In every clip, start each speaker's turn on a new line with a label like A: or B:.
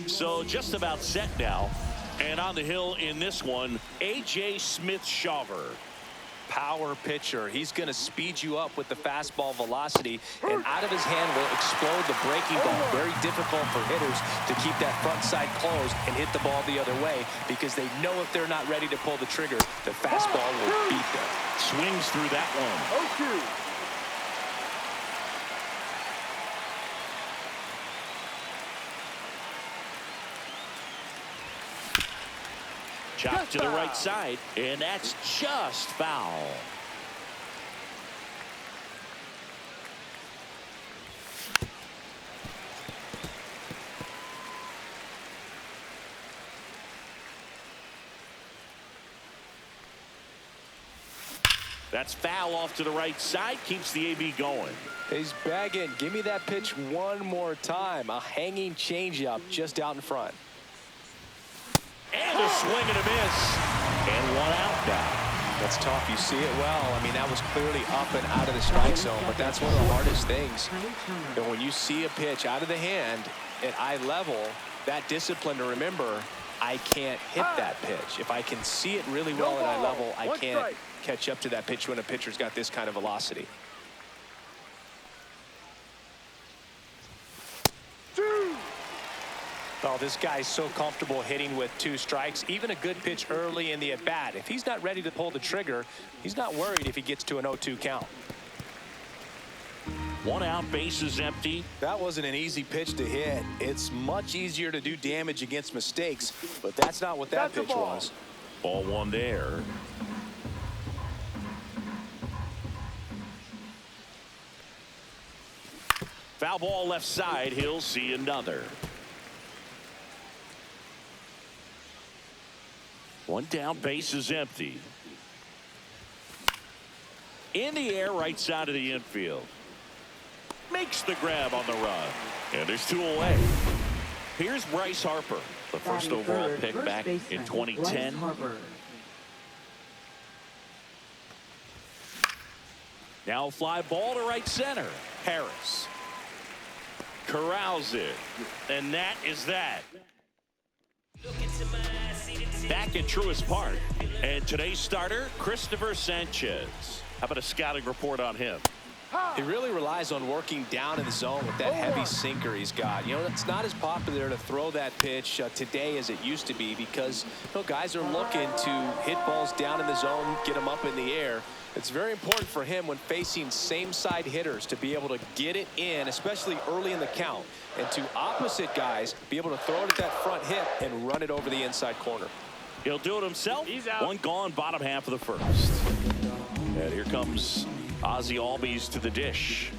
A: So just about set now. And on the hill in this one, A.J. Smith-Shawver.
B: Power pitcher. He's going to speed you up with the fastball velocity, and out of his hand will explode the breaking ball. Very difficult for hitters to keep that front side closed and hit the ball the other way, because they know if they're not ready to pull the trigger, the fastball will beat them.
A: Swings through that one. Chop to the right side, and that's just foul. That's foul off to the right side, keeps the AB going.
B: He's bagging. Give me that pitch one more time. A hanging changeup just out in front.
A: And a swing and a miss. And one out now.
B: That's tough. You see it well. I mean, that was clearly up and out of the strike zone, but that's one of the hardest things. And when you see a pitch out of the hand at eye level, that discipline to remember, I can't hit that pitch. If I can see it really well at eye level, I can't catch up to that pitch when a pitcher's got this kind of velocity. Oh, this guy's so comfortable hitting with 2 strikes. Even a good pitch early in the at-bat. If he's not ready to pull the trigger, he's not worried if he gets to an 0-2 count.
A: 1 out, bases empty.
B: That wasn't an easy pitch to hit. It's much easier to do damage against mistakes, but that's not what that pitch was.
A: Ball 1 there. Foul ball left side. He'll see another. 1 down, bases empty. In the air, right side of the infield. Makes the grab on the run. And there's 2 away. Here's Bryce Harper, the first overall pick back in 2010. Now fly ball to right center. Harris corrals it. And that is that. Back at Truist Park. And today's starter, Christopher Sanchez. How about a scouting report on him?
B: He really relies on working down in the zone with that heavy sinker he's got. You know, it's not as popular to throw that pitch today as it used to be, because guys are looking to hit balls down in the zone, get them up in the air. It's very important for him when facing same side hitters to be able to get it in, especially early in the count, and to opposite guys be able to throw it at that front hip and run it over the inside corner.
A: He'll do it himself. He's out. 1 gone, bottom half of the first. And here comes Ozzie Albies to the dish.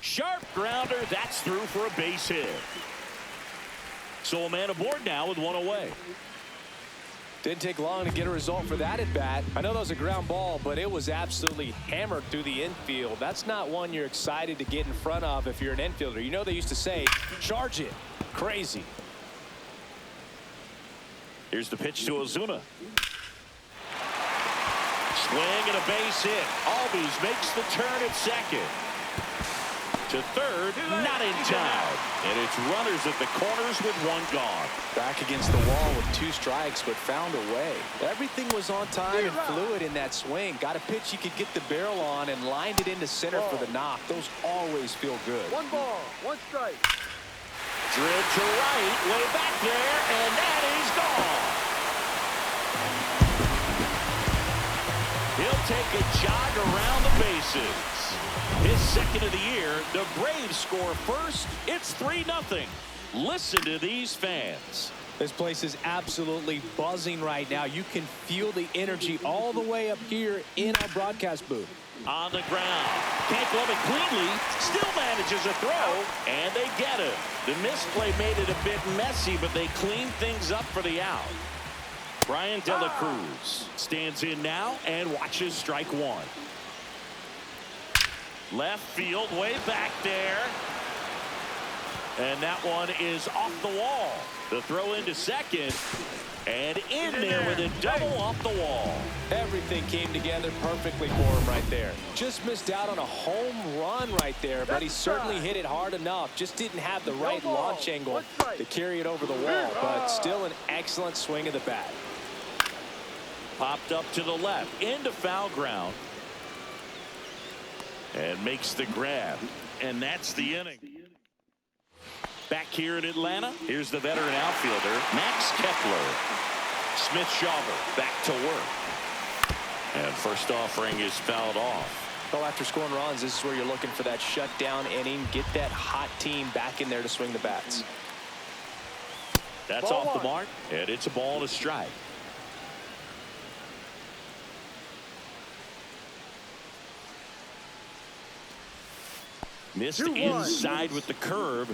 A: Sharp grounder. That's through for a base hit. So a man aboard now with 1 away.
B: Didn't take long to get a result for that at bat. I know that was a ground ball, but it was absolutely hammered through the infield. That's not one you're excited to get in front of if you're an infielder. You know, they used to say, charge it. Crazy.
A: Here's the pitch to Ozuna. Swing and a base hit. Albies makes the turn at second. To third, not in time. And it's runners at the corners with 1 gone.
B: Back against the wall with 2 strikes, but found a way. Everything was on time and fluid in that swing. Got a pitch he could get the barrel on and lined it into center for the knock. Those always feel good.
C: 1 ball, 1 strike.
A: Drilled to right, way back there, and that is gone. He'll take a jog around the bases. His second of the year. The Braves score first. It's 3-0. Listen to these fans.
B: This place is absolutely buzzing right now. You can feel the energy all the way up here in our broadcast booth.
A: On the ground. Can't glove it cleanly. Still manages a throw. And they get it. The misplay made it a bit messy, but they cleaned things up for the out. Brian De La Cruz stands in now and watches strike 1. Left field, way back there. And that one is off the wall. The throw into second. And in there with a double off the wall.
B: Everything came together perfectly for him right there. Just missed out on a home run right there, but he certainly hit it hard enough. Just didn't have the right launch angle to carry it over the wall, but still an excellent swing of the bat.
A: Popped up to the left into foul ground. And makes the grab. And that's the inning. Back here in Atlanta, here's the veteran outfielder, Max Kepler. Smith-Shawver back to work. And first offering is fouled off.
B: Well, after scoring runs, this is where you're looking for that shutdown inning. Get that hot team back in there to swing the bats.
A: That's off the mark, and it's a ball and a strike. Missed inside with the curve.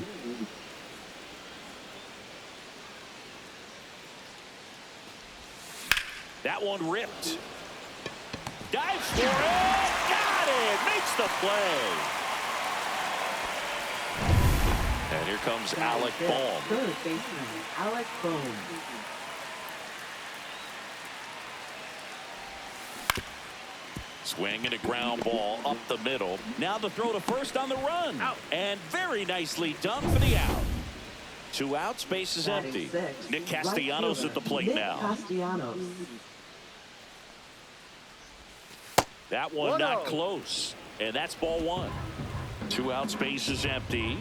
A: That one ripped. Dives for it. Got it. Makes the play. And here comes Alec Bohm.
C: Third baseman, Alec Bohm.
A: Swing and a ground ball up the middle. Now the throw to first on the run. Out. And very nicely done for the out. 2 outs, base is empty. Nick Castellanos at the plate now.
C: Castellanos.
A: That one not close. And that's ball 1. 2 outs, base is empty.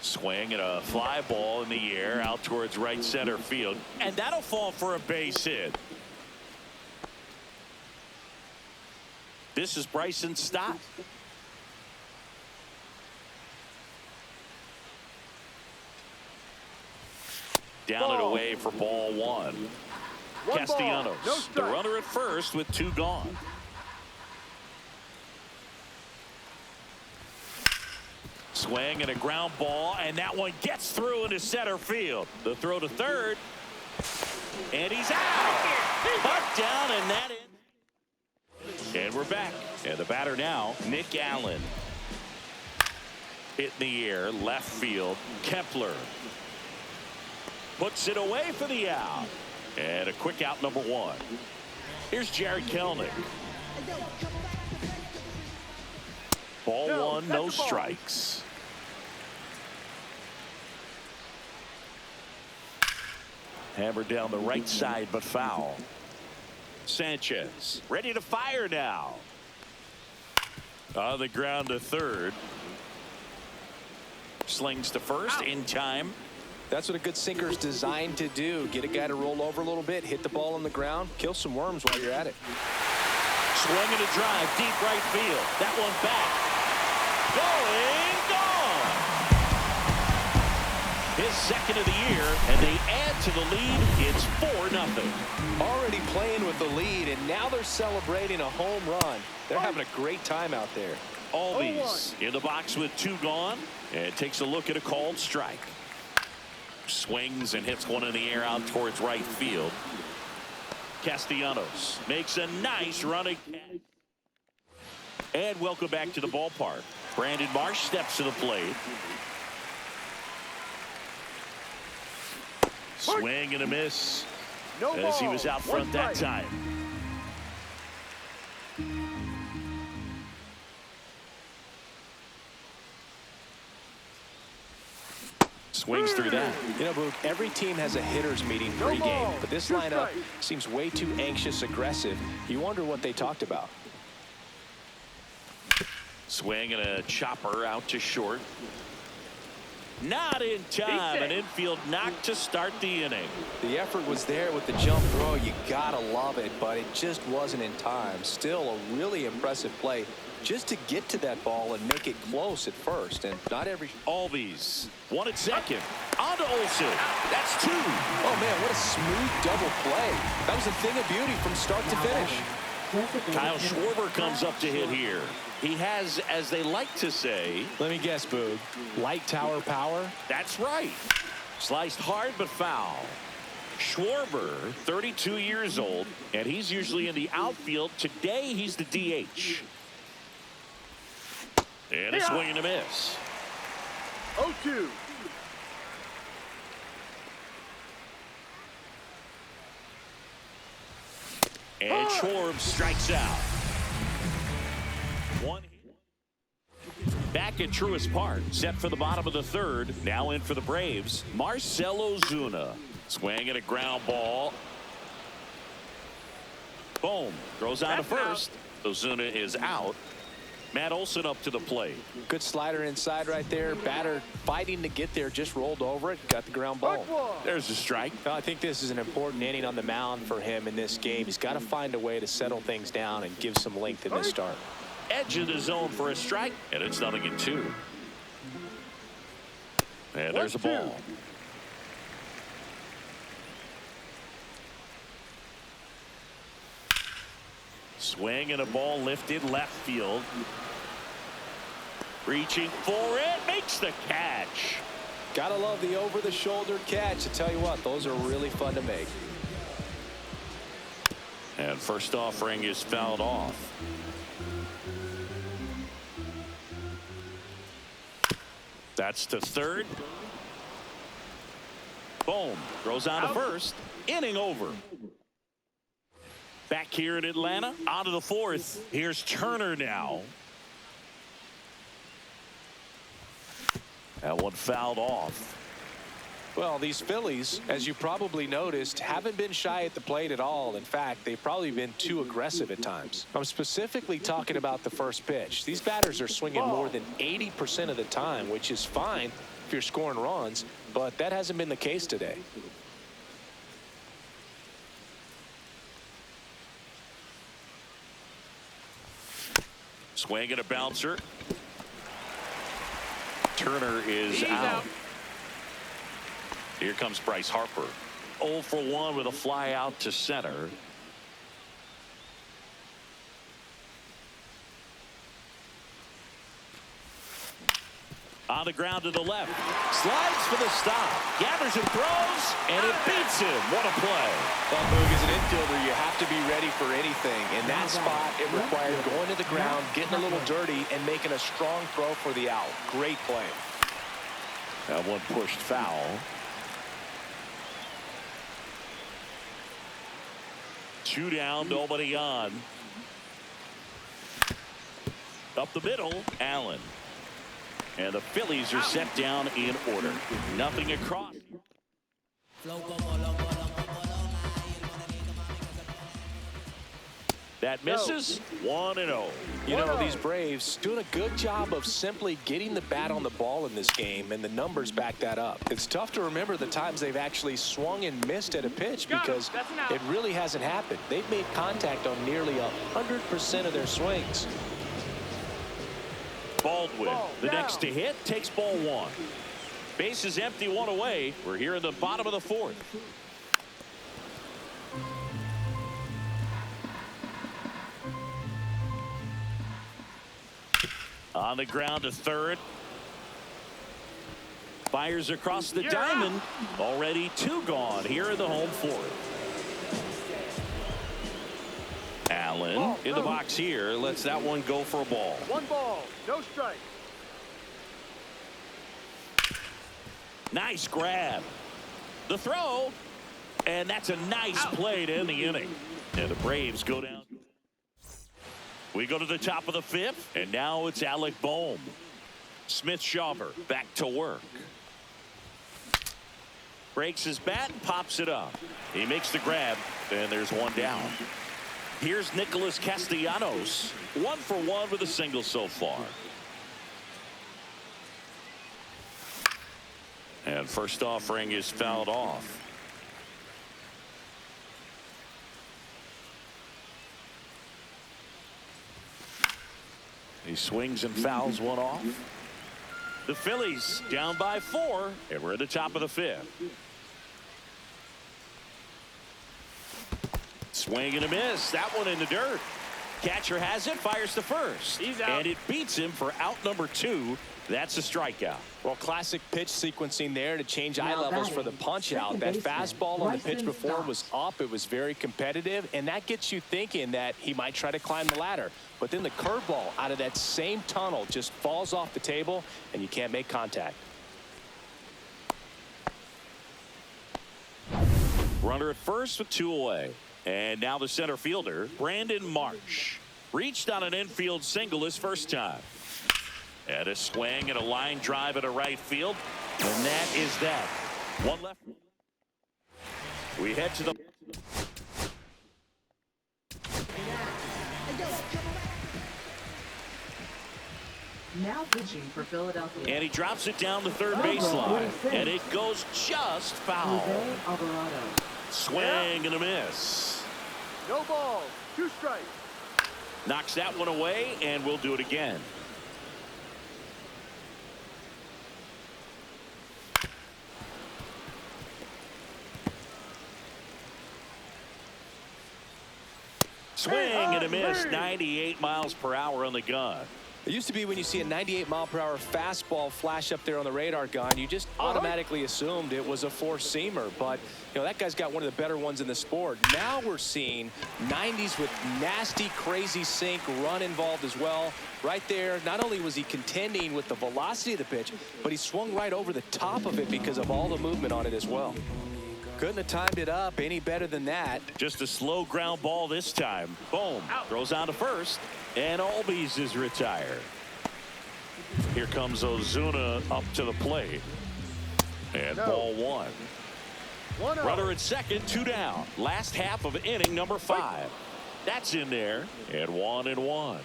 A: Swing and a fly ball in the air out towards right center field. And that'll fall for a base hit. This is Bryson Stott. Down and away for ball 1. Castellanos, the runner at first with 2 gone. Swing and a ground ball, and that one gets through into center field. The throw to third, and he's out. Butt down, and that in. And we're back. And the batter now, Nick Allen. Hit in the air, left field. Kepler puts it away for the out. And a quick out, number 1. Here's Jared Kelenic. Ball 1, no strikes. Hammered down the right side, but foul. Sanchez ready to fire now. On the ground to third. Slings to first in time.
B: That's what a good sinker is designed to do. Get a guy to roll over a little bit, hit the ball on the ground, kill some worms while you're at it.
A: Swing and a drive, deep right field. That one back. Going, gone. His second of the year, and they add to the lead. It's 4-0.
B: Already playing with the lead, and now they're celebrating a home run. They're having a great time out there.
A: Albies in the box with 2 gone, and takes a look at a called strike. Swings and hits one in the air out towards right field. Castellanos makes a nice running catch. And welcome back to the ballpark. Brandon Marsh steps to the plate. Swing and a miss as he was out front that time. Swings through that.
B: You know, Boog, every team has a hitter's meeting pregame, but this lineup seems way too anxious, aggressive. You wonder what they talked about.
A: Swing and a chopper out to short. Not in time. An infield knock to start the inning.
B: The effort was there with the jump throw. You gotta love it, but it just wasn't in time. Still a really impressive play just to get to that ball and make it close at first. And not every...
A: Albies, 1 at second. On to Olsen. That's 2.
B: Oh, man, what a smooth double play. That was a thing of beauty from start to finish.
A: Kyle Schwarber comes up to hit here. He has, as they like to say...
B: Let me guess, Boog. Light tower power?
A: That's right. Sliced hard but foul. Schwarber, 32 years old, and he's usually in the outfield. Today, he's the DH. And a swing and a miss.
D: 0-2.
A: And Schwarb strikes out. One hit. Back at Truist Park, set for the bottom of the third. Now in for the Braves, Marcell Ozuna. Swing and a ground ball. Boom. Throws out to first. Ozuna is out. Matt Olson up to the plate.
B: Good slider inside right there. Batter fighting to get there, just rolled over it, got the ground ball.
A: There's a strike.
B: I think this is an important inning on the mound for him in this game. He's got to find a way to settle things down and give some length in this start.
A: Edge of the zone for a strike, and it's 0-2. And there's a ball. Swing and a ball lifted left field. Reaching for it, makes the catch.
B: Gotta love the over-the-shoulder catch. I tell you what, those are really fun to make.
A: And first offering is fouled off. That's to third. Boom. Throws on to first. Inning over. Back here in Atlanta, out of the fourth. Here's Turner now. That one fouled off.
B: Well, these Phillies, as you probably noticed, haven't been shy at the plate at all. In fact, they've probably been too aggressive at times. I'm specifically talking about the first pitch. These batters are swinging more than 80% of the time, which is fine if you're scoring runs, but that hasn't been the case today.
A: Swing and a bouncer. Turner is out. Here comes Bryce Harper. 0 for 1 with a fly out to center. On the ground to the left. Slides for the stop. Gathers and throws, and it beats him. What a play.
B: Well, Boog, as an infielder, you have to be ready for anything. In that spot, it required going to the ground, getting a little dirty, and making a strong throw for the out. Great play.
A: That one pushed foul. Two down, nobody on. Up the middle, Allen. And the Phillies are set down in order. Nothing across. That misses. 1-0.
B: You know, these Braves doing a good job of simply getting the bat on the ball in this game, and the numbers back that up. It's tough to remember the times they've actually swung and missed at a pitch because it really hasn't happened. They've made contact on nearly 100% of their swings.
A: Baldwin, the next to hit, takes ball one. Base is empty, one away. We're here in the bottom of the fourth. On the ground to third. Fires across the diamond. Already 2 gone here in the home fourth. Allen in the box here. Lets that one go for a ball.
D: 1 ball, no strike.
A: Nice grab. The throw. And that's a nice play to end the inning. And the Braves go down. We go to the top of the 5th. And now it's Alec Bohm. Smith-Shawver back to work. Breaks his bat and pops it up. He makes the grab. And there's 1 down. Here's Nicholas Castellanos. 1 for 1 with a single so far. And first offering is fouled off. He swings and fouls one off. The Phillies down by 4, and we're at the top of the 5th. Swing and a miss. That one in the dirt. Catcher has it, fires to first.
D: He's out.
A: And it beats him for out number 2. That's a strikeout.
B: Well, classic pitch sequencing there to change eye
C: Now
B: levels for the
C: batting,
B: punch out.
C: second
B: That
C: baseman,
B: fastball on the pitch
C: Bryson
B: before was
C: Stott.
B: up. It was very competitive, and that gets you thinking that he might try to climb the ladder. But then the curveball out of that same tunnel just falls off the table, and you can't make contact.
A: Runner at first with 2 away. And now the center fielder, Brandon Marsh. Reached on an infield single his first time. And a swing and a line drive at a right field. And that is that. One left. We head to the...
C: Now pitching for Philadelphia.
A: And he drops it down the third baseline. And it goes just foul.
C: Jose Alvarado.
A: Swing and a miss.
D: No ball. 2 strikes.
A: Knocks that one away, and we'll do it again. Swing and a miss. 98 miles per hour on the gun.
B: It used to be when you see a 98-mile-per-hour fastball flash up there on the radar gun, you just automatically assumed it was a four-seamer. But, you know, that guy's got one of the better ones in the sport. Now we're seeing 90s with nasty, crazy sink, run involved as well. Right there, not only was he contending with the velocity of the pitch, but he swung right over the top of it because of all the movement on it as well. Couldn't have timed it up any better than that.
A: Just a slow ground ball this time. Boom. Throws on to first. And Albies is retired. Here comes Ozuna up to the plate. And ball 1. Runner at second, 2 down. Last half of inning number 5. That's in there. And 1-1.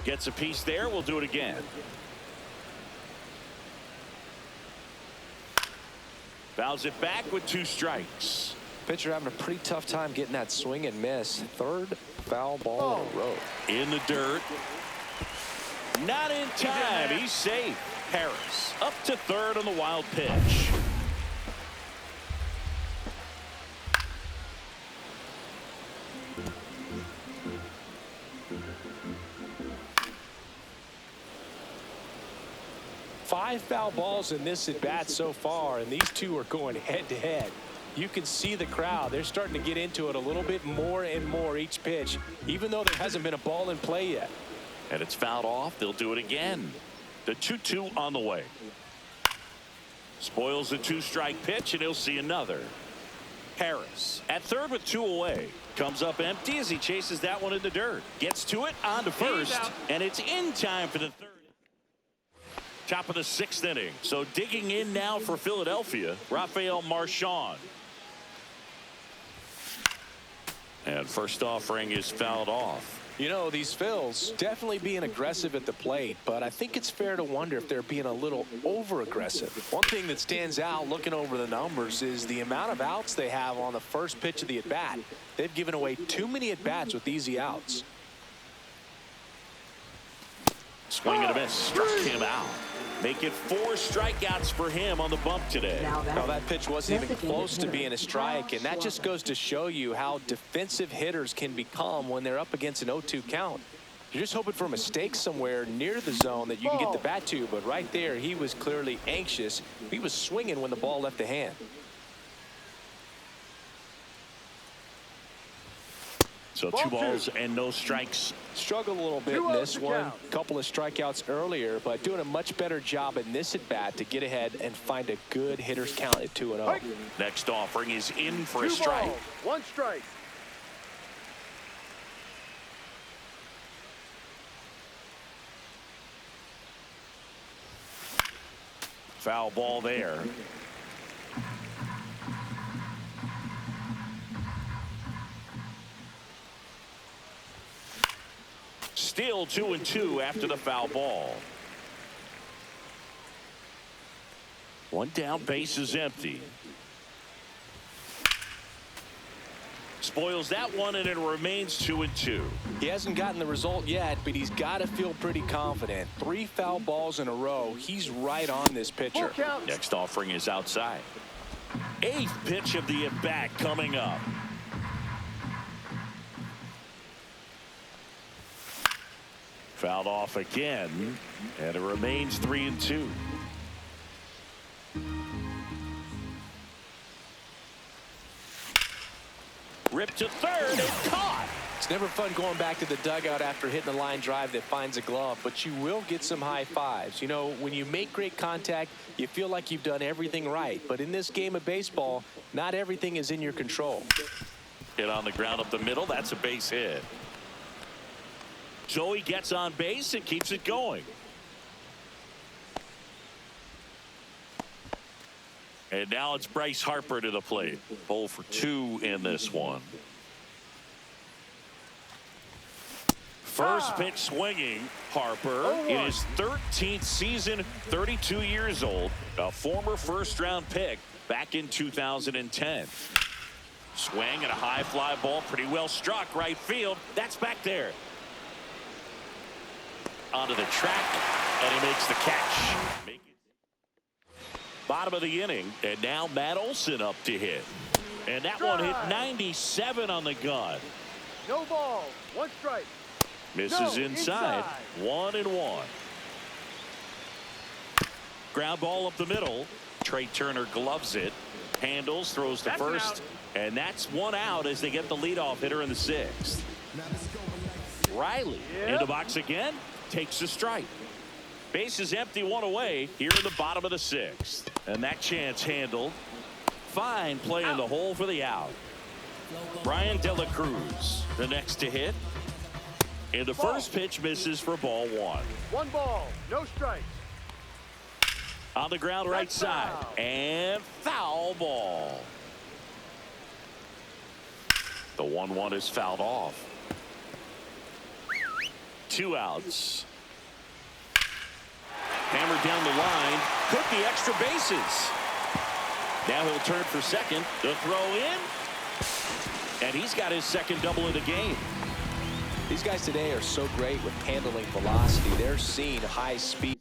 A: Gets a piece there. We'll do it again. Fouls it back with 2 strikes.
B: Pitcher having a pretty tough time getting that swing and miss. Third foul ball in a row.
A: In the dirt. Not in time. He's safe. Harris up to third on the wild pitch.
B: Five foul balls in this at bat so far, and these two are going head to head. You can see the crowd. They're starting to get into it a little bit more and more each pitch, even though there hasn't been a ball in play yet.
A: And it's fouled off. They'll do it again. The 2-2 on the way. Spoils the 2-strike pitch, and he'll see another. Harris at third with 2 away. Comes up empty as he chases that one in the dirt. Gets to it, on to first, and it's in time for the third. Top of the 6th inning. So digging in now for Philadelphia, Rafael Marchand. And first offering is fouled off.
B: You know, these Phils definitely being aggressive at the plate, but I think it's fair to wonder if they're being a little over-aggressive. One thing that stands out looking over the numbers is the amount of outs they have on the first pitch of the at-bat. They've given away too many at-bats with easy outs.
A: Swing and a miss. Struck him out. Make it 4 strikeouts for him on the bump today.
B: Now that pitch wasn't even close to being a strike, and that just goes to show you how defensive hitters can become when they're up against an 0-2 count. You're just hoping for a mistake somewhere near the zone that you can get the bat to, but right there he was clearly anxious. He was swinging when the ball left the hand.
A: So 2 balls and no strikes.
B: Struggled a little bit in this one. Couple of strikeouts earlier, but doing a much better job in this at bat to get ahead and find a good hitter's count at 2-0.
A: Next offering is in for a
D: 2
A: strike.
D: balls, 1 strike.
A: Foul ball there. Still 2-2 after the foul ball. 1 down, base is empty. spoils that one, and it remains 2-2.
B: He hasn't gotten the result yet, but he's got to feel pretty confident. 3 foul balls in a row. He's right on this pitcher.
A: Next offering is outside. 8th pitch of the at-bat coming up. Fouled off again, and it remains 3-2. Ripped to third and caught.
B: It's never fun going back to the dugout after hitting a line drive that finds a glove, but you will get some high fives. You know, when you make great contact, you feel like you've done everything right. But in this game of baseball, not everything is in your control.
A: Hit on the ground up the middle. That's a base hit. Joey gets on base and keeps it going. And now it's Bryce Harper to the plate. 0 for 2 in this one. First pitch swinging. Harper in his 13th season, 32 years old, a former first-round pick back in 2010. Swing and a high fly ball, pretty well struck right field. That's back there. Onto the track, and he makes the catch. Bottom of the inning, and now Matt Olson up to hit. And that one hit 97 on the gun.
D: No ball, 1 strike.
A: Misses inside. 1-1. Ground ball up the middle. Trey Turner gloves it. Handles, throws to first. And that's 1 out as they get the leadoff hitter in the 6th. Riley in the box again. Takes a strike. Base is empty, 1 away here in the bottom of the 6th. And that chance handled. Fine play in the hole for the out. Brian De La Cruz, the next to hit. And the first pitch misses for ball 1.
D: 1 ball, no strikes.
A: On the ground right side. And foul ball. The 1-1 is fouled off. 2 outs. Hammered down the line. Could be extra bases. Now he'll turn for second. The throw in. And he's got his second double of the game.
B: These guys today are so great with handling velocity. They're seeing high speed.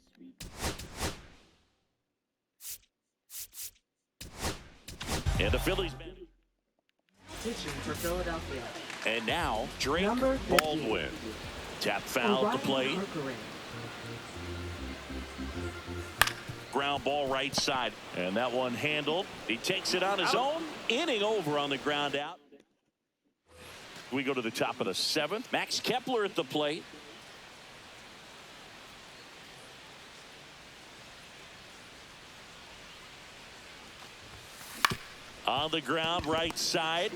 A: And the Phillies.
C: Pitching for Philadelphia.
A: And now Drake
C: Number 15.
A: Baldwin. Tap foul at the plate. Ground ball right side. And that one handled. He takes it on his own. Inning over on the ground out. We go to the top of the 7th. Max Kepler at the plate. On the ground right side.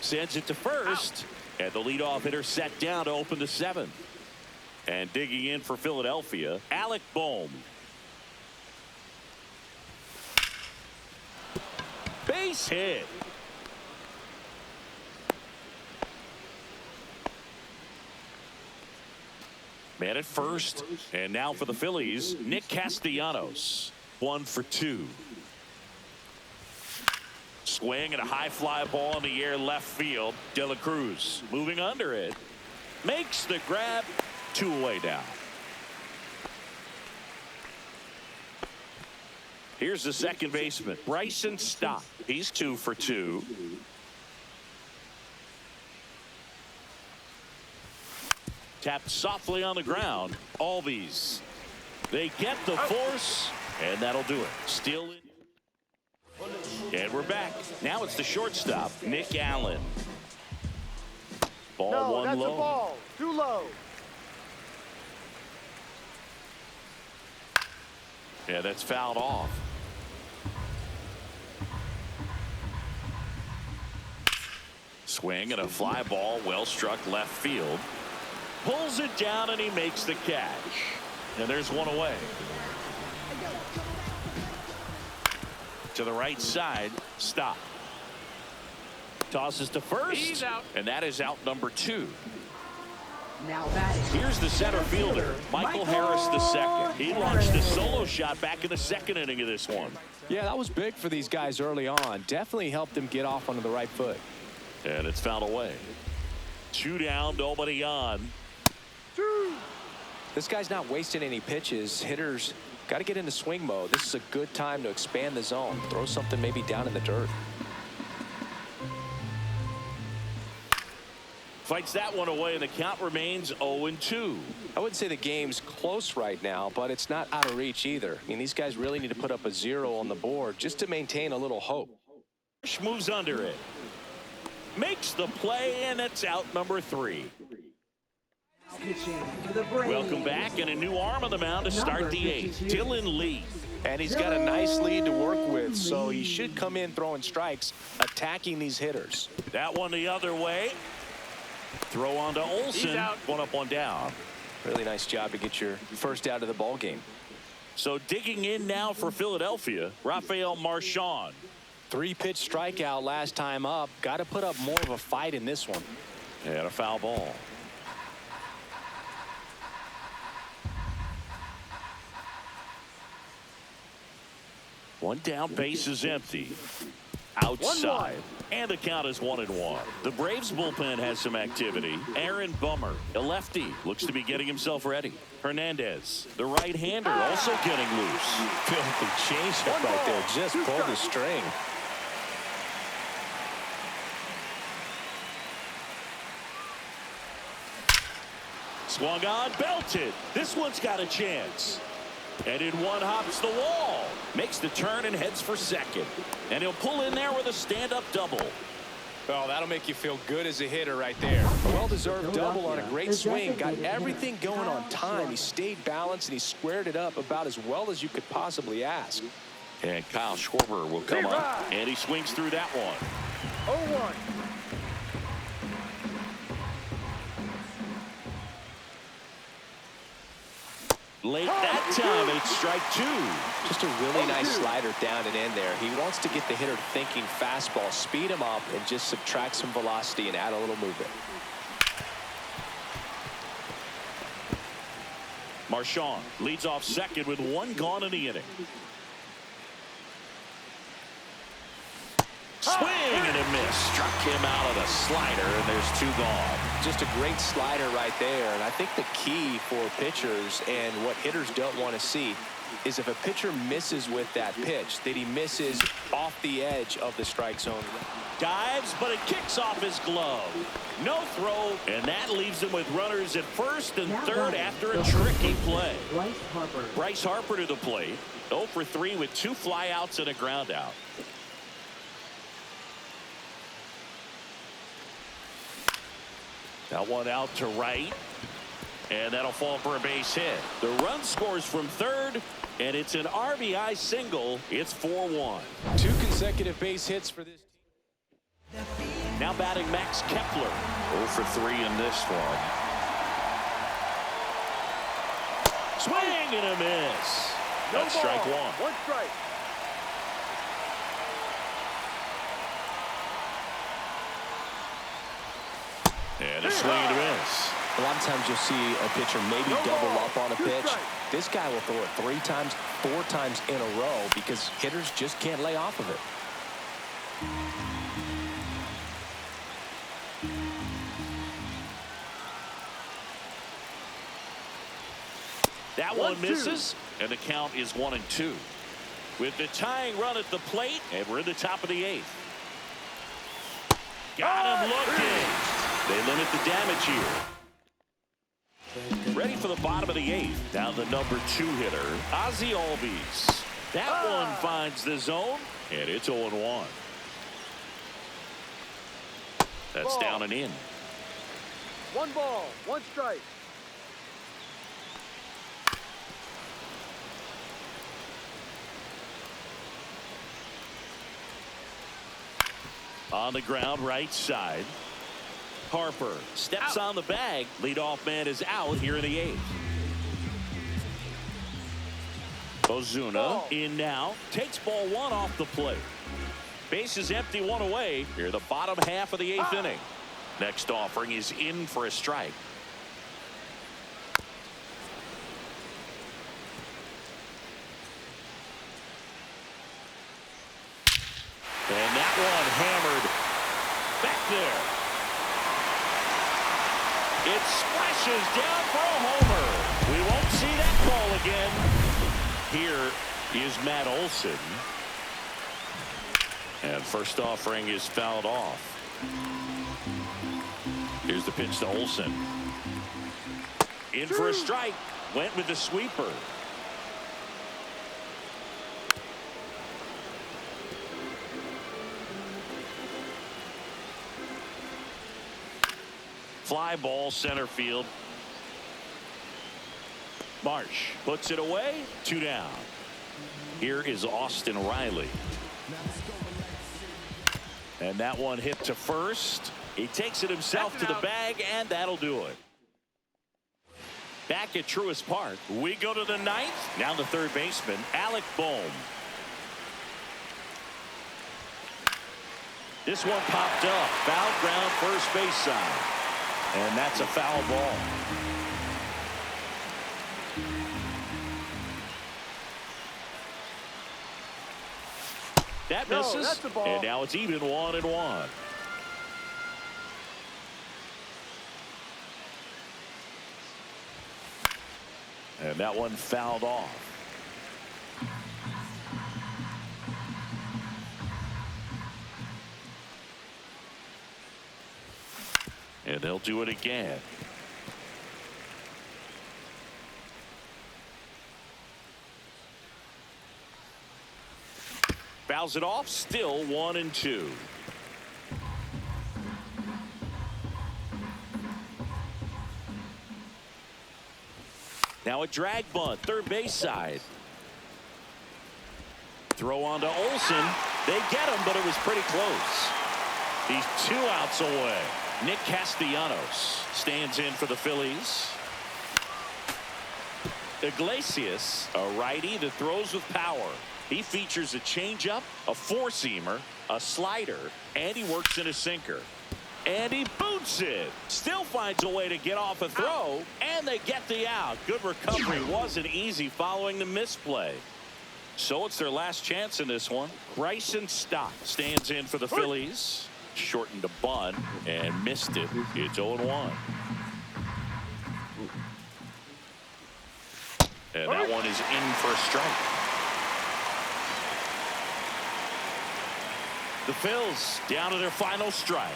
A: Sends it to first. And the leadoff hitter set down to open the 7th. And digging in for Philadelphia, Alec Bohm. Base hit. Man at first. And now for the Phillies, Nick Castellanos. 1 for 2. Swing and a high fly ball in the air left field. De La Cruz moving under it. Makes the grab. 2 away now. Here's the second baseman, Bryson Stott. He's 2 for 2. Tapped softly on the ground. Albies. They get the force, and that'll do it. Still in. And we're back. Now it's the shortstop, Nick Allen. Ball
D: No,
A: 1
D: that's
A: low.
D: a ball. Too low.
A: Yeah, that's fouled off. Swing and a fly ball, well struck left field. Pulls it down and he makes the catch. And there's 1 away. To the right side, stop. Tosses to first.
D: He's out.
A: And that is out number 2.
C: Now batting.
A: Here's the center fielder, Michael Harris II. He launched a solo shot back in the 2nd inning of this one.
B: Yeah, that was big for these guys early on. Definitely helped them get off onto the right foot.
A: And it's fouled away. 2 down, nobody on.
B: This guy's not wasting any pitches. Hitters got to get into swing mode. This is a good time to expand the zone. Throw something maybe down in the dirt.
A: Fights that one away, and the count remains 0-2.
B: I wouldn't say the game's close right now, but it's not out of reach either. I mean, these guys really need to put up a 0 on the board just to maintain a little hope.
A: Moves under it. Makes the play, and it's out number 3.
C: Pitching for the Braves.
A: Welcome back, and a new arm on the mound to start the 8th. Dylan Lee.
B: And he's got a nice lead to work with, so he should come in throwing strikes, attacking these hitters.
A: That one the other way. Throw on to Olsen. 1 up, 1 down.
B: Really nice job to get your first out of the ball game.
A: So digging in now for Philadelphia, Rafael Marchand.
B: 3-pitch strikeout last time up. Got to put up more of a fight in this one.
A: And a foul ball. One down, base is empty. Outside. And the count is 1-1. The Braves bullpen has some activity. Aaron Bummer, a lefty, looks to be getting himself ready. Hernandez, the right-hander, also getting loose.
B: Filthy changeup right there. Just pulled the string.
A: Swung on, belted. This one's got a chance. And in one hops the wall. Makes the turn and heads for second. And he'll pull in there with a stand-up double.
B: Oh, that'll make you feel good as a hitter right there. A well-deserved double on a great swing. Got everything going on time. He stayed balanced and he squared it up about as well as you could possibly ask.
A: And Kyle Schwarber will come up. And he swings through that one.
D: 0-1.
A: Late that time, and it's strike 2.
B: Just a really nice slider down and in there. He wants to get the hitter thinking fastball, speed him up, and just subtract some velocity and add a little movement.
A: Marchand leads off second with 1 gone in the inning. Swing and a miss. Struck him out of the slider, and there's 2 gone.
B: Just a great slider right there. And I think the key for pitchers and what hitters don't want to see is if a pitcher misses with that pitch, that he misses off the edge of the strike zone.
A: Dives, but it kicks off his glove. No throw, and that leaves him with runners at first and third after a tricky play. Bryce Harper to the plate. 0 for 3 with 2 flyouts and a ground out. That one out to right, and that'll fall for a base hit. The run scores from third, and it's an RBI single. It's 4-1.
B: 2 consecutive base hits for this team.
A: Now batting Max Kepler. 0 for 3 in this one. Swing and a miss. That's strike 1.
D: 1 strike.
A: And a swing and a miss.
B: A lot of times you'll see a pitcher maybe double up on a pitch. This guy will throw it 3 times, 4 times in a row because hitters just can't lay off of it.
A: That one misses, and the count is 1-2. With the tying run at the plate, and we're in the top of the 8th. Got him looking. They limit the damage here. Ready for the bottom of the 8th. Down the number 2 hitter, Ozzie Albies. That one finds the zone, and it's 0-1. That's down and in.
D: 1 ball, 1 strike.
A: On the ground, right side. Harper steps on the bag. Leadoff man is out here in the 8th. Ozuna in now. Takes ball 1 off the plate. Base is empty, 1 away. Here the bottom half of the 8th inning. Next offering is in for a strike. And that one hammered. back there. It splashes down for a homer. We won't see that call again. Here is Matt Olson. And first offering is fouled off. Here's the pitch to Olson. In for a strike. Went with the sweeper. Fly ball center field. Marsh puts it away. 2 down. Here is Austin Riley. And that one hit to first. He takes it himself to the bag, and that'll do it. Back at Truist Park, we go to the 9th. Now the third baseman, Alec Bohm. This one popped up. Foul ground, first base side. And that's a foul ball. That misses.
D: That's a ball.
A: And now it's even 1-1. And that one fouled off. And they'll do it again. Fouls it off. Still 1-2. Now a drag bunt, third base side. Throw on to Olson. They get him, but it was pretty close. He's 2 outs away. Nick Castellanos stands in for the Phillies. Iglesias, a righty that throws with power. He features a changeup, a four-seamer, a slider, and he works in a sinker. And he boots it. Still finds a way to get off a throw, and they get the out. Good recovery. Wasn't easy following the misplay. So it's their last chance in this one. Bryson Stott stands in for the Phillies. Shortened a bunt and missed it. It's 0-1. And that one is in for a strike. The Phils down to their final strike.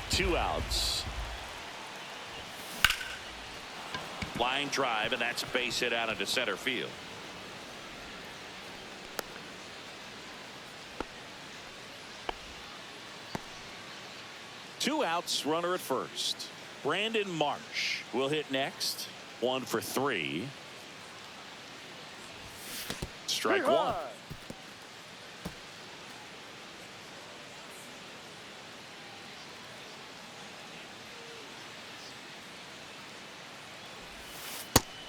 A: Two outs. Line drive, and that's base hit out into center field. Two outs, runner at first. Brandon Marsh will hit next. 1 for 3. Strike one.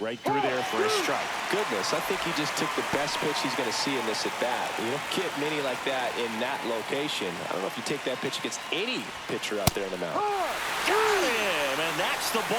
A: Right through there for a strike.
B: Goodness, I think he just took the best pitch he's going to see in this at bat. You don't get many like that in that location. I don't know if you take that pitch against any pitcher out there in the mound.
A: Got him, and that's the ball.